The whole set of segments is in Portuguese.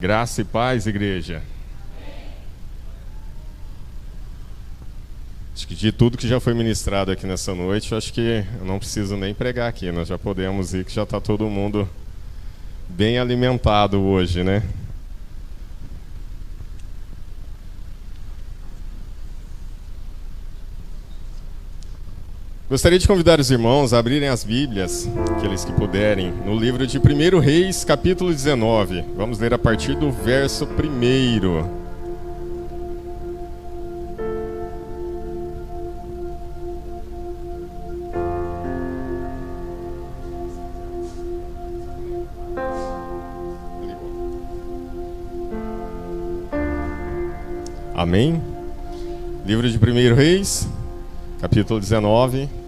Graça e paz, igreja. Acho que de tudo que já foi ministrado aqui nessa noite, acho que eu não preciso nem pregar aqui. Nós já podemos ir, que já está todo mundo bem alimentado hoje, né? Gostaria de convidar os irmãos a abrirem as Bíblias, aqueles que puderem, no livro de 1 Reis, capítulo 19. Vamos ler a partir do verso 1. Amém? Livro de 1 Reis, capítulo 19,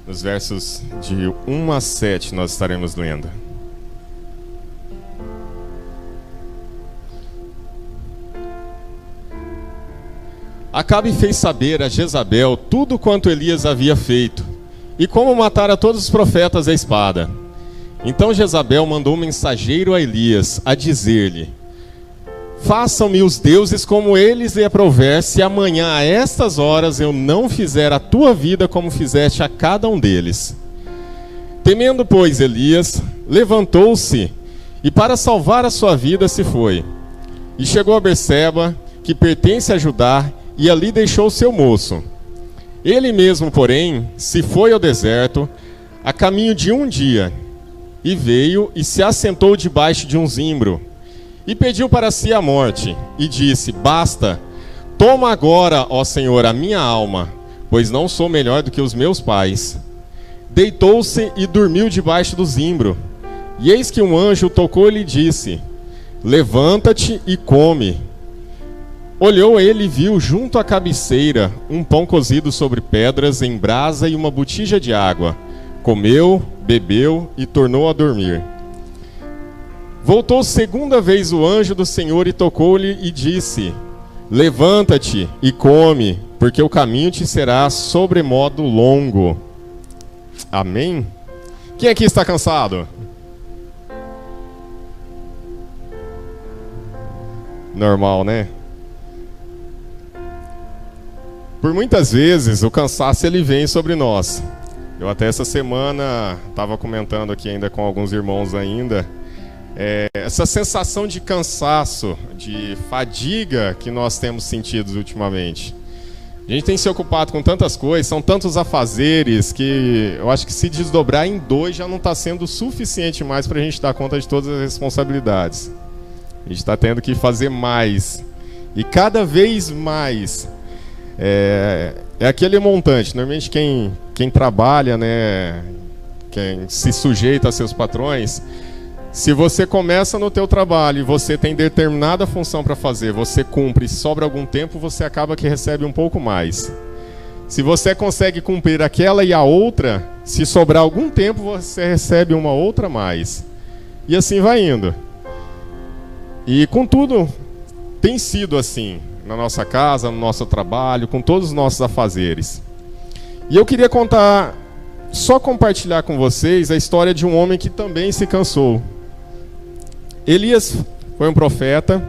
nos versos de 1 a 7 nós estaremos lendo. Acabe fez saber a Jezabel tudo quanto Elias havia feito, e como matara todos os profetas à espada. Então Jezabel mandou um mensageiro a Elias, a dizer-lhe: façam-me os deuses como eles lhe aprouver, se amanhã a estas horas eu não fizer a tua vida como fizeste a cada um deles. Temendo, pois, Elias, levantou-se e para salvar a sua vida se foi. E chegou a Berseba, que pertence a Judá, e ali deixou seu moço. Ele mesmo, porém, se foi ao deserto, a caminho de um dia, e veio e se assentou debaixo de um zimbro. E pediu para si a morte, e disse: basta, toma agora, ó Senhor, a minha alma, pois não sou melhor do que os meus pais. Deitou-se e dormiu debaixo do zimbro. E eis que um anjo tocou-lhe e disse: levanta-te e come. Olhou ele e viu junto à cabeceira um pão cozido sobre pedras em brasa e uma botija de água. Comeu, bebeu e tornou a dormir. Voltou segunda vez o anjo do Senhor e tocou-lhe e disse: levanta-te e come, porque o caminho te será sobremodo longo. Amém? Quem aqui está cansado? Normal, né? Por muitas vezes o cansaço ele vem sobre nós. Eu até essa semana estava comentando aqui ainda com alguns irmãos ainda. Essa sensação de cansaço, de fadiga que nós temos sentido ultimamente. A gente tem se ocupado com tantas coisas, são tantos afazeres que eu acho que se desdobrar em 2 já não está sendo suficiente mais para a gente dar conta de todas as responsabilidades. A gente está tendo que fazer mais. E cada vez mais. É aquele montante. Normalmente quem trabalha, né, quem se sujeita a seus patrões... Se você começa no teu trabalho e você tem determinada função para fazer, você cumpre e sobra algum tempo, você acaba que recebe um pouco mais. Se você consegue cumprir aquela e a outra, se sobrar algum tempo, você recebe uma outra mais. E assim vai indo. E contudo, tem sido assim, na nossa casa, no nosso trabalho, com todos os nossos afazeres. E eu queria só compartilhar com vocês a história de um homem que também se cansou. Elias foi um profeta,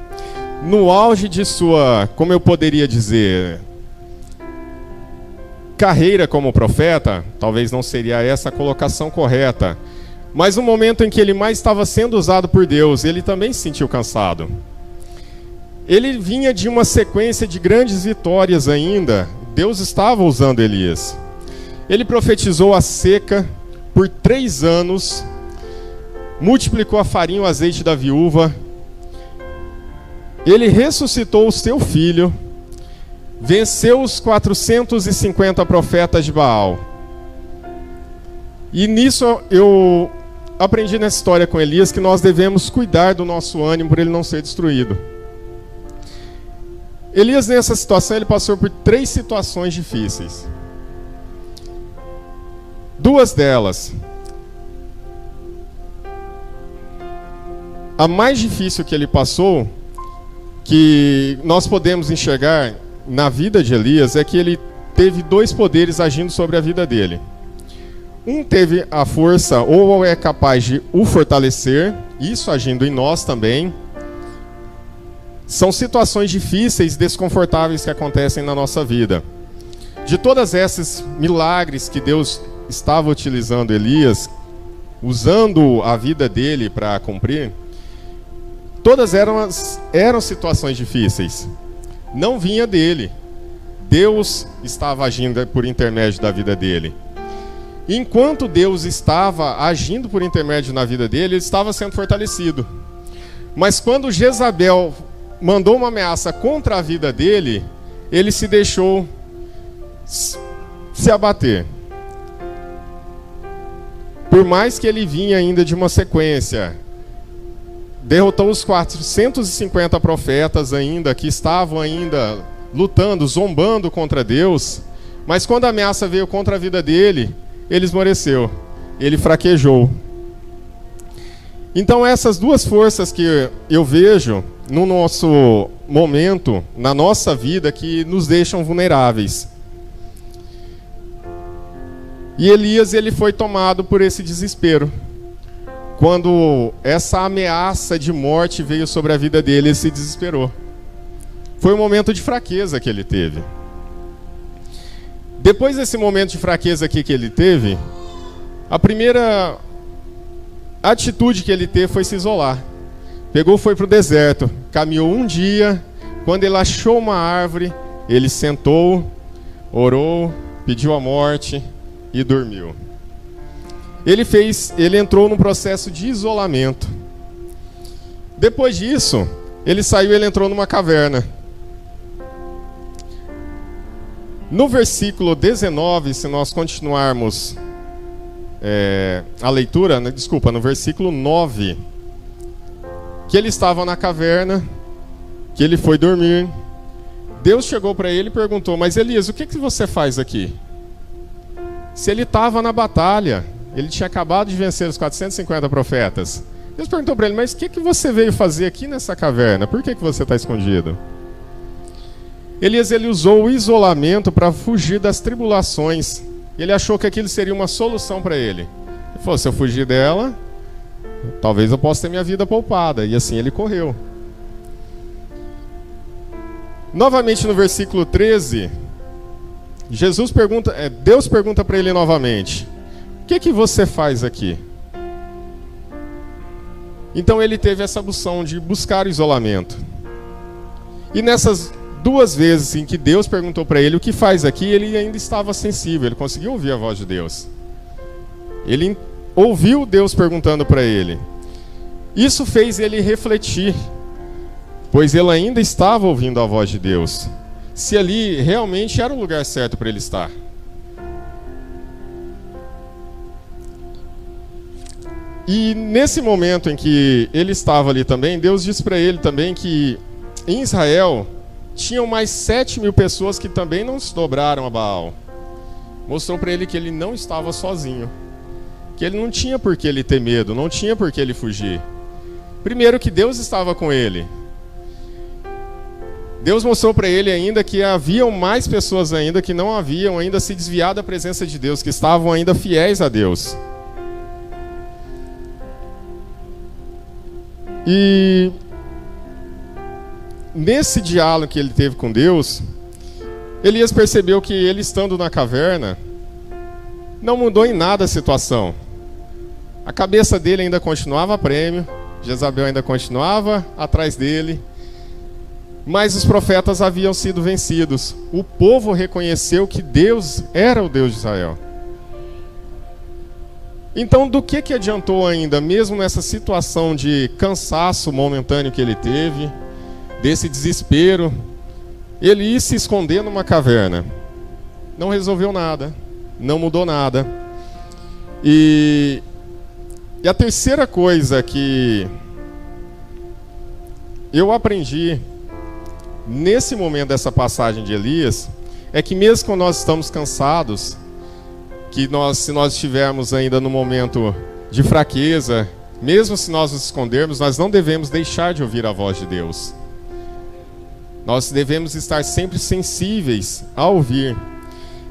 no auge de sua, como eu poderia dizer, carreira como profeta, talvez não seria essa a colocação correta, mas no momento em que ele mais estava sendo usado por Deus, ele também se sentiu cansado. Ele vinha de uma sequência de grandes vitórias ainda, Deus estava usando Elias. Ele profetizou a seca por 3 anos, multiplicou a farinha e o azeite da viúva. Ele ressuscitou o seu filho, venceu os 450 profetas de Baal. E nisso eu aprendi nessa história com Elias que nós devemos cuidar do nosso ânimo por ele não ser destruído. Elias, nessa situação, ele passou por 3 situações difíceis. 2 delas, a mais difícil que ele passou, que nós podemos enxergar na vida de Elias, é que ele teve 2 poderes agindo sobre a vida dele. Um teve a força, ou é capaz de o fortalecer, isso agindo em nós também, São situações difíceis e desconfortáveis que acontecem na nossa vida. De todas esses milagres que Deus estava utilizando Elias, usando a vida dele para cumprir, todas eram situações difíceis. Não vinha dele. Deus estava agindo por intermédio da vida dele. Enquanto Deus estava agindo por intermédio na vida dele, ele estava sendo fortalecido. Mas quando Jezabel mandou uma ameaça contra a vida dele, ele se deixou se abater. Por mais que ele vinha ainda de uma sequência, derrotou os 450 profetas ainda, que estavam ainda lutando, zombando contra Deus, mas quando a ameaça veio contra a vida dele, ele esmoreceu, ele fraquejou. Então essas duas forças que eu vejo no nosso momento, na nossa vida, que nos deixam vulneráveis. E Elias, ele foi tomado por esse desespero. Quando essa ameaça de morte veio sobre a vida dele, ele se desesperou. Foi um momento de fraqueza que ele teve. Depois desse momento de fraqueza aqui que ele teve, a primeira atitude que ele teve foi se isolar. Pegou, foi para o deserto, caminhou um dia. Quando ele achou uma árvore, ele sentou, orou, pediu a morte e dormiu. Ele entrou num processo de isolamento. Depois disso, ele saiu, ele entrou numa caverna. No versículo 19, se nós continuarmos a leitura, no versículo 9, que ele estava na caverna, que ele foi dormir. Deus chegou para ele e perguntou: mas Elias, o que você faz aqui? Se ele estava na batalha, ele tinha acabado de vencer os 450 profetas. Deus perguntou para ele: mas o que você veio fazer aqui nessa caverna? Por que você está escondido? Elias, ele usou o isolamento para fugir das tribulações. Ele achou que aquilo seria uma solução para ele. Ele falou: se eu fugir dela, talvez eu possa ter minha vida poupada. E assim ele correu. Novamente no versículo 13, Deus pergunta para ele novamente: o que você faz aqui? Então ele teve essa opção de buscar o isolamento. E nessas duas vezes em que Deus perguntou para ele o que faz aqui, ele ainda estava sensível, ele conseguiu ouvir a voz de Deus. Ele ouviu Deus perguntando para ele. Isso fez ele refletir, pois ele ainda estava ouvindo a voz de Deus, se ali realmente era o lugar certo para ele estar. E nesse momento em que ele estava ali também, Deus disse para ele também que em Israel tinham mais 7.000 pessoas que também não se dobraram a Baal. Mostrou para ele que ele não estava sozinho, que ele não tinha por que ele ter medo, não tinha por que ele fugir. Primeiro, que Deus estava com ele. Deus mostrou para ele ainda que haviam mais pessoas ainda que não haviam ainda se desviado da presença de Deus, que estavam ainda fiéis a Deus. E nesse diálogo que ele teve com Deus, Elias percebeu que ele, estando na caverna, não mudou em nada a situação. A cabeça dele ainda continuava a prêmio, Jezabel ainda continuava atrás dele, mas os profetas haviam sido vencidos. O povo reconheceu que Deus era o Deus de Israel. Então, do que adiantou ainda, mesmo nessa situação de cansaço momentâneo que ele teve, desse desespero, ele ir se esconder numa caverna? Não resolveu nada, não mudou nada. E a terceira coisa que eu aprendi nesse momento dessa passagem de Elias é que mesmo quando nós estamos cansados, se nós estivermos ainda no momento de fraqueza, mesmo se nós nos escondermos, nós não devemos deixar de ouvir a voz de Deus. Nós devemos estar sempre sensíveis a ouvir.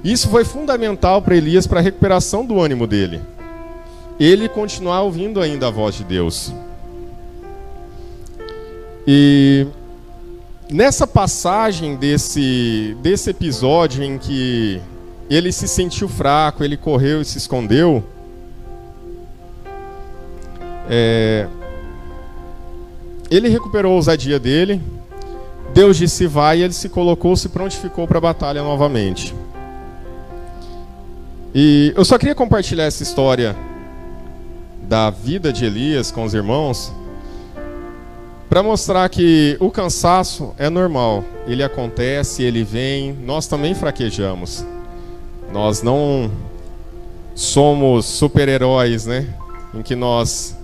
Isso foi fundamental para Elias, para a recuperação do ânimo dele. Ele continuar ouvindo ainda a voz de Deus. E nessa passagem desse episódio em que ele se sentiu fraco, ele correu e se escondeu, ele recuperou a ousadia dele, Deus disse vai, e ele se colocou, se prontificou para a batalha novamente. E eu só queria compartilhar essa história da vida de Elias com os irmãos, para mostrar que o cansaço é normal, ele acontece, ele vem, nós também fraquejamos. Nós não somos super-heróis, né? Em que nós,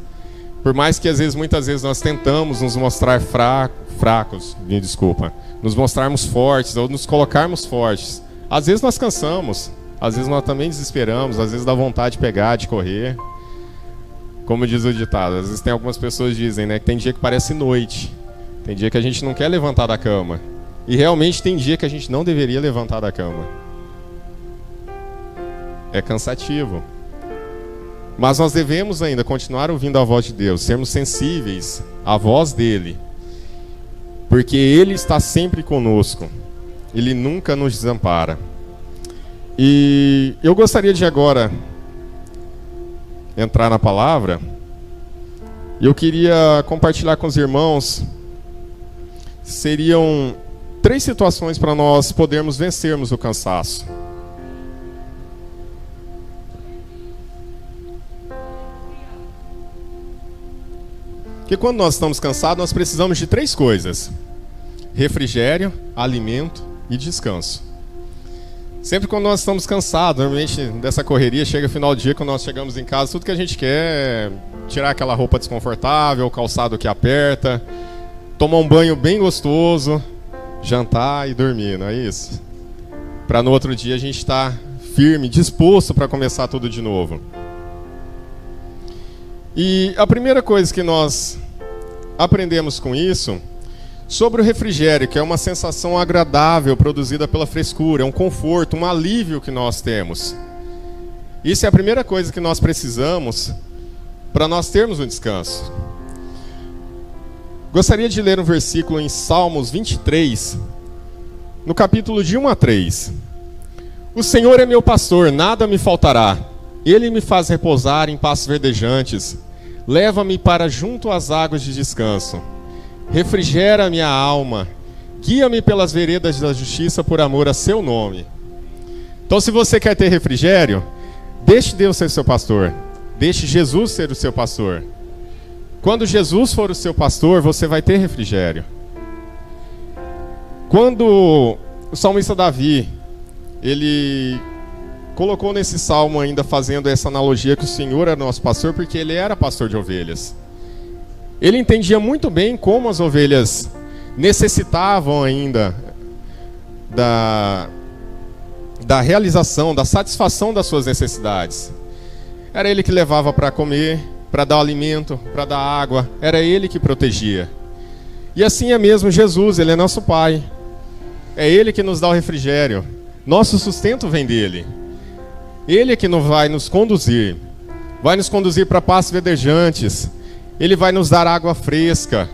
por mais que muitas vezes nós tentamos nos mostrar fracos, me desculpa, nos mostrarmos fortes ou nos colocarmos fortes, às vezes nós cansamos, às vezes nós também desesperamos, às vezes dá vontade de pegar, de correr. Como diz o ditado, às vezes tem algumas pessoas que dizem, né, que tem dia que parece noite, tem dia que a gente não quer levantar da cama, e realmente tem dia que a gente não deveria levantar da cama. É cansativo. Mas nós devemos ainda continuar ouvindo a voz de Deus, sermos sensíveis à voz dele, porque ele está sempre conosco, ele nunca nos desampara. E eu gostaria de agora entrar na palavra, e eu queria compartilhar com os irmãos, seriam 3 situações para nós podermos vencermos o cansaço. Porque quando nós estamos cansados, nós precisamos de 3 coisas: refrigério, alimento e descanso. Sempre quando nós estamos cansados, normalmente dessa correria, chega final do dia, quando nós chegamos em casa, tudo que a gente quer é tirar aquela roupa desconfortável, o calçado que aperta, tomar um banho bem gostoso, jantar e dormir, não é isso? Para no outro dia a gente estar firme, disposto para começar tudo de novo. E a primeira coisa que nós aprendemos com isso, sobre o refrigério, que é uma sensação agradável produzida pela frescura, é um conforto, um alívio que nós temos. Isso é a primeira coisa que nós precisamos para nós termos um descanso. Gostaria de ler um versículo em Salmos 23, no capítulo de 1 a 3. O Senhor é meu pastor, nada me faltará. Ele me faz repousar em pastos verdejantes. Leva-me para junto às águas de descanso. Refrigera minha alma, guia-me pelas veredas da justiça por amor a seu nome. Então, se você quer ter refrigério, deixe Deus ser seu pastor, deixe Jesus ser o seu pastor. Quando Jesus for o seu pastor, você vai ter refrigério. Quando o salmista Davi, ele colocou nesse salmo ainda fazendo essa analogia que o Senhor era nosso pastor, porque ele era pastor de ovelhas. Ele entendia muito bem como as ovelhas necessitavam ainda da realização, da satisfação das suas necessidades. Era ele que levava para comer, para dar alimento, para dar água. Era ele que protegia. E assim é mesmo Jesus, ele é nosso Pai. É ele que nos dá o refrigério. Nosso sustento vem dele. Ele é que vai nos conduzir. Vai nos conduzir para pastos verdejantes. Ele vai nos dar água fresca.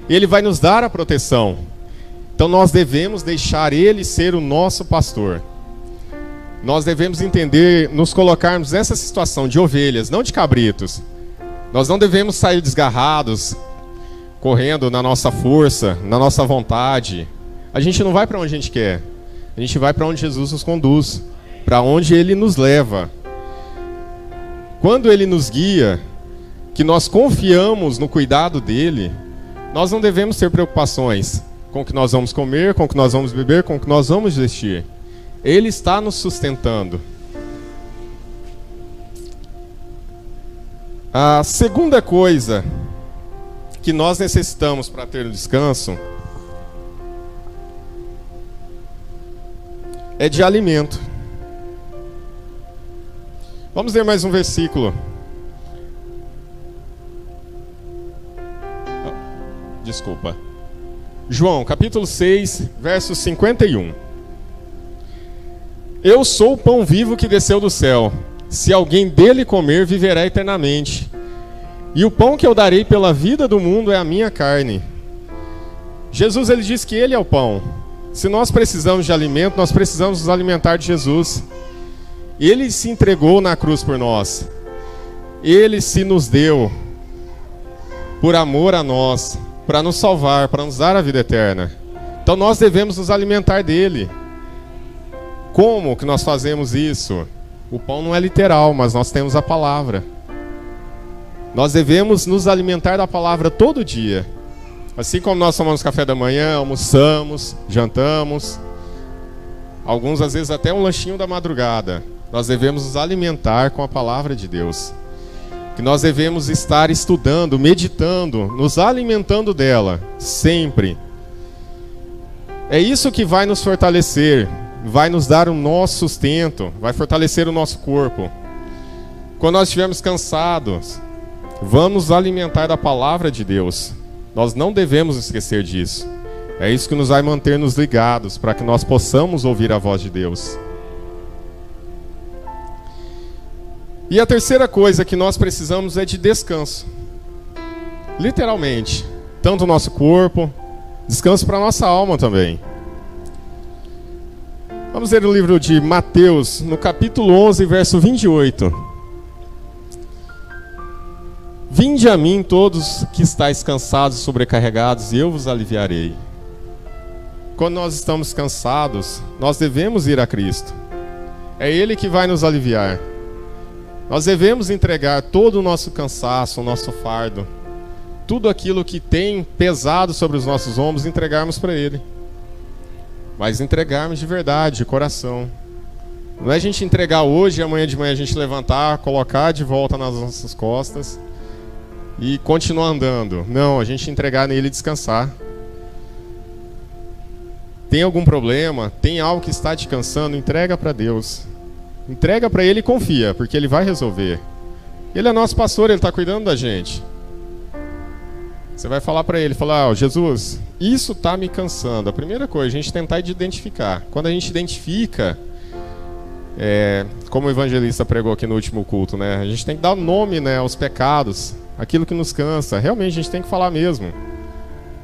Ele vai nos dar a proteção. Então nós devemos deixar ele ser o nosso pastor. Nós devemos entender, nos colocarmos nessa situação de ovelhas, não de cabritos. Nós não devemos sair desgarrados, correndo na nossa força, na nossa vontade. A gente não vai para onde a gente quer. A gente vai para onde Jesus nos conduz, para onde ele nos leva. Quando ele nos guia, que nós confiamos no cuidado dele, nós não devemos ter preocupações com o que nós vamos comer, com o que nós vamos beber, com o que nós vamos vestir. Ele está nos sustentando. A segunda coisa que nós necessitamos para ter um descanso é de alimento. Vamos ler mais um versículo. Desculpa. João, capítulo 6, verso 51. Eu sou o pão vivo que desceu do céu. Se alguém dele comer, viverá eternamente. E o pão que eu darei pela vida do mundo é a minha carne. Jesus, ele diz que ele é o pão. Se nós precisamos de alimento, nós precisamos nos alimentar de Jesus. Ele se entregou na cruz por nós. Ele se nos deu por amor a nós, para nos salvar, para nos dar a vida eterna. Então nós devemos nos alimentar dele. Como que nós fazemos isso? O pão não é literal, mas nós temos a palavra. Nós devemos nos alimentar da palavra todo dia. Assim como nós tomamos café da manhã, almoçamos, jantamos, alguns às vezes até um lanchinho da madrugada. Nós devemos nos alimentar com a palavra de Deus. Que nós devemos estar estudando, meditando, nos alimentando dela, sempre. É isso que vai nos fortalecer, vai nos dar o nosso sustento, vai fortalecer o nosso corpo. Quando nós estivermos cansados, vamos nos alimentar da palavra de Deus. Nós não devemos esquecer disso. É isso que nos vai manter-nos ligados, para que nós possamos ouvir a voz de Deus. E a terceira coisa que nós precisamos é de descanso. Literalmente. Tanto o nosso corpo, descanso para a nossa alma também. Vamos ler o livro de Mateus, no capítulo 11, verso 28. Vinde a mim todos que estáis cansados e sobrecarregados, e eu vos aliviarei. Quando nós estamos cansados, nós devemos ir a Cristo. É Ele que vai nos aliviar. Nós devemos entregar todo o nosso cansaço, o nosso fardo, tudo aquilo que tem pesado sobre os nossos ombros, entregarmos para Ele. Mas entregarmos de verdade, de coração. Não é a gente entregar hoje e amanhã de manhã a gente levantar, colocar de volta nas nossas costas e continuar andando. Não, a gente entregar nele e descansar. Tem algum problema, tem algo que está te cansando, entrega para Deus. Entrega para Ele e confia, porque Ele vai resolver. Ele é nosso pastor, Ele está cuidando da gente. Você vai falar para Ele, falar, Jesus, isso está me cansando. A primeira coisa, a gente tentar identificar. Quando a gente identifica, como o evangelista pregou aqui no último culto, né? A gente tem que dar nome, né, aos pecados, aquilo que nos cansa. Realmente a gente tem que falar mesmo.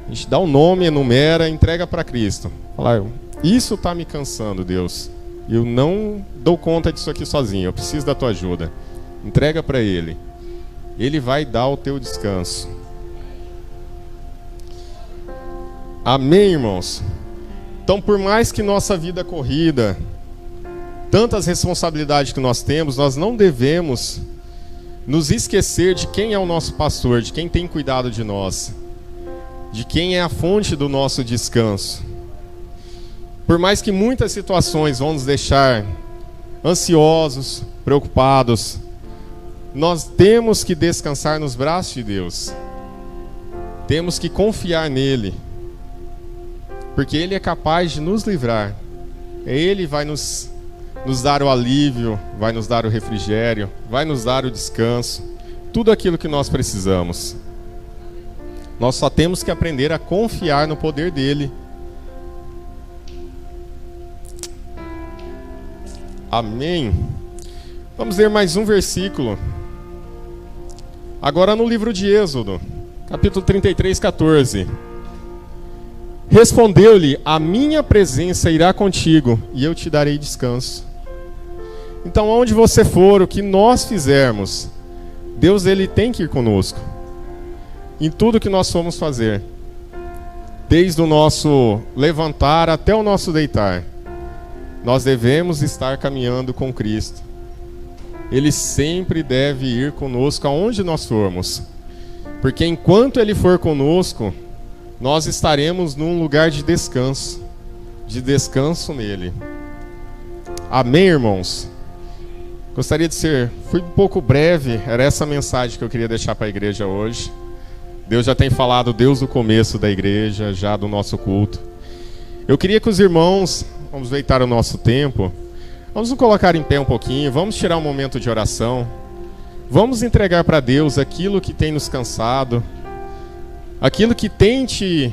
A gente dá um nome, enumera, entrega para Cristo. Falar, isso está me cansando, Deus. Eu não dou conta disso aqui sozinho, eu preciso da tua ajuda. Entrega para Ele. Ele vai dar o teu descanso. Amém, irmãos? Então, por mais que nossa vida corrida, tantas responsabilidades que nós temos, nós não devemos nos esquecer de quem é o nosso pastor, de quem tem cuidado de nós, de quem é a fonte do nosso descanso. Por mais que muitas situações vão nos deixar ansiosos, preocupados, nós temos que descansar nos braços de Deus. Temos que confiar nele, porque Ele é capaz de nos livrar. Ele vai nos dar o alívio, vai nos dar o refrigério, vai nos dar o descanso, tudo aquilo que nós precisamos. Nós só temos que aprender a confiar no poder dele. Amém? Vamos ler mais um versículo. Agora no livro de Êxodo, capítulo 33, 14. Respondeu-lhe, a minha presença irá contigo, e eu te darei descanso. Então, onde você for, o que nós fizermos, Deus ele tem que ir conosco. Em tudo que nós formos fazer. Desde o nosso levantar até o nosso deitar. Nós devemos estar caminhando com Cristo. Ele sempre deve ir conosco aonde nós formos. Porque enquanto Ele for conosco, nós estaremos num lugar de descanso nele. Amém, irmãos? Gostaria de fui um pouco breve, era essa mensagem que eu queria deixar para a igreja hoje. Deus já tem falado desde o começo da igreja, já do nosso culto. Eu queria que os irmãos, vamos deitar o nosso tempo, vamos nos colocar em pé um pouquinho, vamos tirar um momento de oração, vamos entregar para Deus aquilo que tem nos cansado, aquilo que tem te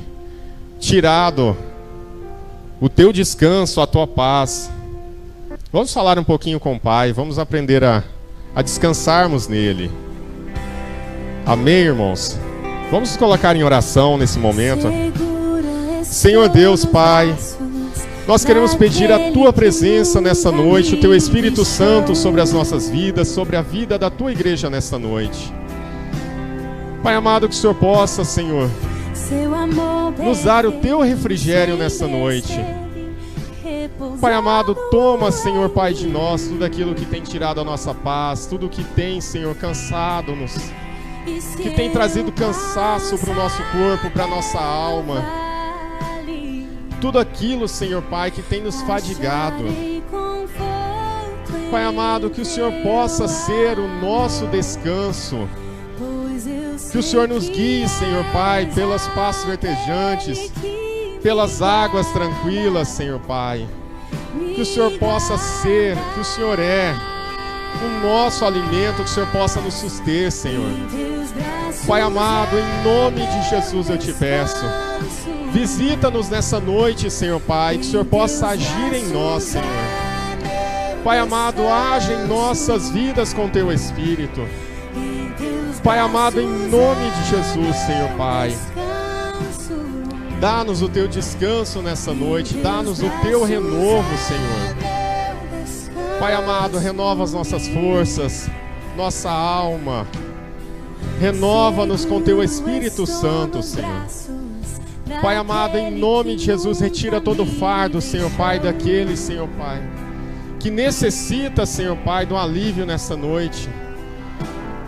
tirado o teu descanso, a tua paz. Vamos falar um pouquinho com o Pai, vamos aprender a descansarmos nele. Amém, irmãos? Vamos nos colocar em oração nesse momento. Senhor Deus, Pai, nós queremos pedir a Tua presença nessa noite, o Teu Espírito Santo sobre as nossas vidas, sobre a vida da Tua igreja nessa noite. Pai amado, que o Senhor possa, Senhor, nos dar o Teu refrigério nessa noite. Pai amado, toma, Senhor, Pai de nós, tudo aquilo que tem tirado a nossa paz, tudo que tem, Senhor, cansado-nos, que tem trazido cansaço para o nosso corpo, para a nossa alma. Tudo aquilo, Senhor Pai, que tem nos fadigado. Pai amado, que o Senhor possa ser o nosso descanso. Que o Senhor nos guie, Senhor Pai, pelos passos verdejantes, pelas águas tranquilas, Senhor Pai. Que o Senhor possa ser, que o Senhor é o nosso alimento, que o Senhor possa nos suster, Senhor. Pai amado, em nome de Jesus eu te peço, visita-nos nessa noite, Senhor Pai, que o Senhor possa agir em nós, Senhor. Pai amado, age em nossas vidas com Teu Espírito. Pai amado, em nome de Jesus, Senhor Pai, dá-nos o Teu descanso nessa noite, dá-nos o Teu renovo, Senhor. Pai amado, renova as nossas forças, nossa alma, renova-nos com Teu Espírito Santo, Senhor. Pai amado, em nome de Jesus, retira todo o fardo, Senhor Pai, daquele, Senhor Pai, que necessita, Senhor Pai, de um alívio nessa noite.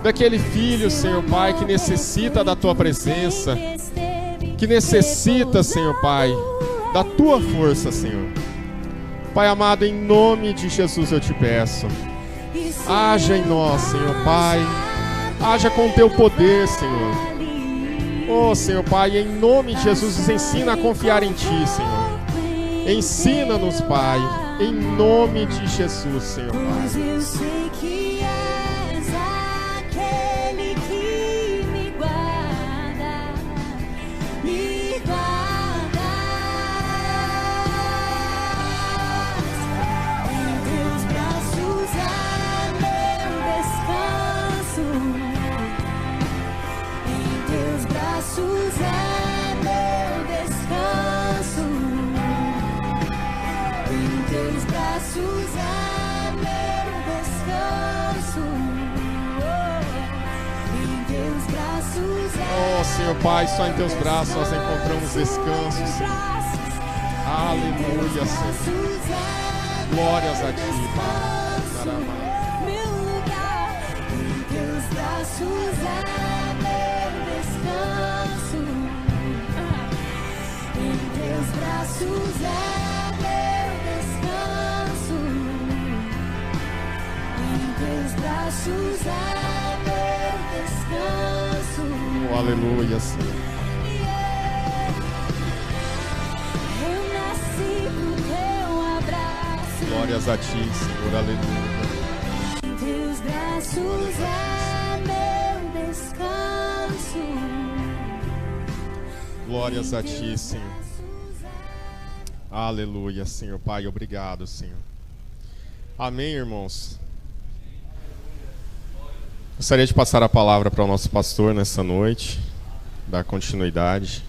Daquele filho, Senhor Pai, que necessita da Tua presença, que necessita, Senhor Pai, da Tua força, Senhor. Pai amado, em nome de Jesus eu te peço, haja em nós, Senhor Pai, haja com Teu poder, Senhor. Oh, Senhor Pai, em nome de Jesus, nos ensina a confiar em Ti, Senhor. Ensina-nos, Pai, em nome de Jesus, Senhor Pai. Oh, Senhor Pai, só em Teus braços nós encontramos descanso, Senhor. Aleluia, Senhor. Glórias a Ti, Pai. Meu lugar em Teus braços é meu descanso. Em Teus braços é meu descanso. Em Teus braços é meu descanso. Oh, aleluia, Senhor. Eu nasci pro Teu abraço. Glórias a Ti, Senhor. Aleluia. Em Teus braços é meu descanso. Glórias a Ti, Senhor. Aleluia, Senhor. Pai, obrigado, Senhor. Amém, irmãos. Gostaria de passar a palavra para o nosso pastor nessa noite, dar continuidade.